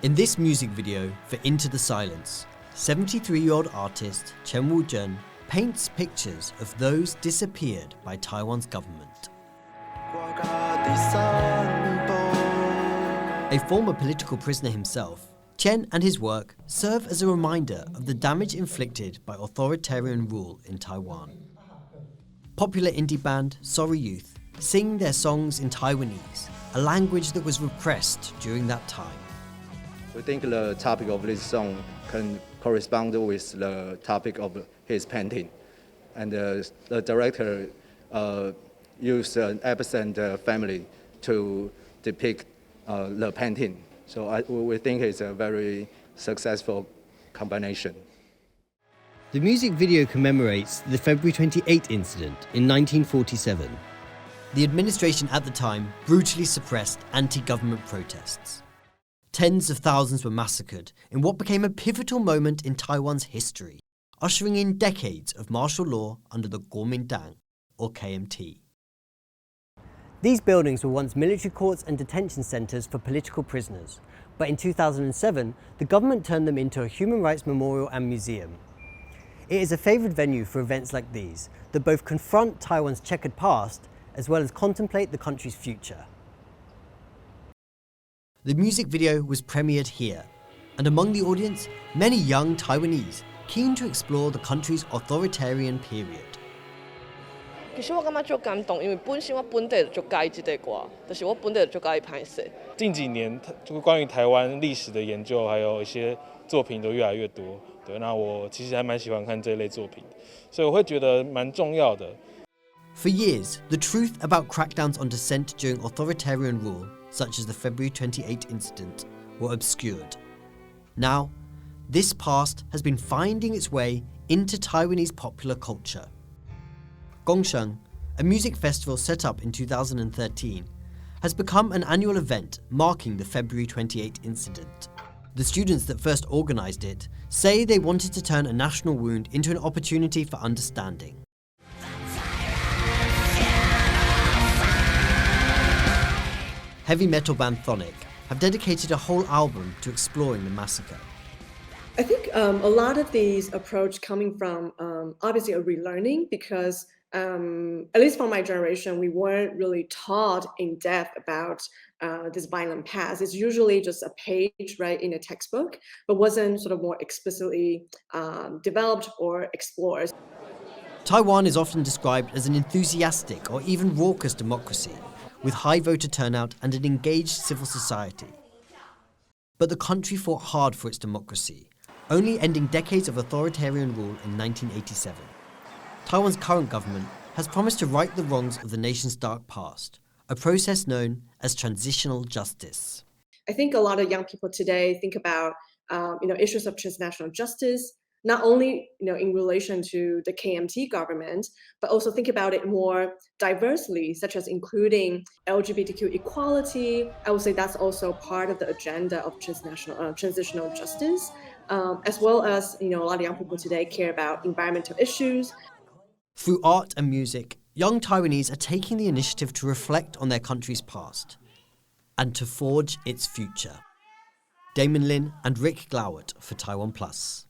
In this music video for Into the Silence, 73-year-old artist Chen Wu-jun paints pictures of those disappeared by Taiwan's government. A former political prisoner himself, Chen and his work serve as a reminder of the damage inflicted by authoritarian rule in Taiwan. Popular indie band Sorry Youth sing their songs in Taiwanese, a language that was repressed during that time. We think the topic of this song can correspond with the topic of his painting. And the director used an absent family to depict the painting. So we think it's a very successful combination. The music video commemorates the February 28 incident in 1947. The administration at the time brutally suppressed anti-government protests. Tens of thousands were massacred in what became a pivotal moment in Taiwan's history, ushering in decades of martial law under the Kuomintang, or KMT. These buildings were once military courts and detention centres for political prisoners, but in 2007, the government turned them into a human rights memorial and museum. It is a favoured venue for events like these that both confront Taiwan's checkered past as well as contemplate the country's future. The music video was premiered here, and among the audience, many young Taiwanese keen to explore the country's authoritarian period. 其實我感覺很感動，因為本身我本地就介意這個歌，就是我本地就介意拍攝。近幾年，就是關於台灣歷史的研究，還有一些作品都越來越多。對，那我其實還蠻喜歡看這類作品，所以我會覺得蠻重要的。For years, the truth about crackdowns on dissent during authoritarian rule, such as the February 28 incident, were obscured. Now, this past has been finding its way into Taiwanese popular culture. Sheng, a music festival set up in 2013, has become an annual event marking the February 28 incident. The students that first organised it say they wanted to turn a national wound into an opportunity for understanding. Heavy metal band Thonic have dedicated a whole album to exploring the massacre. I think a lot of these approach coming from obviously a relearning because at least for my generation, we weren't really taught in depth about this violent past. It's usually just a page, right, in a textbook, but wasn't sort of more explicitly developed or explored. Taiwan is often described as an enthusiastic or even raucous democracy, with high voter turnout and an engaged civil society. But the country fought hard for its democracy, only ending decades of authoritarian rule in 1987. Taiwan's current government has promised to right the wrongs of the nation's dark past, a process known as transitional justice. I think a lot of young people today think about issues of transnational justice, not only in relation to the KMT government, but also think about it more diversely, such as including LGBTQ equality. I would say that's also part of the agenda of transitional justice, as well as a lot of young people today care about environmental issues. Through art and music, young Taiwanese are taking the initiative to reflect on their country's past and to forge its future. Damon Lin and Glauert for TaiwanPlus.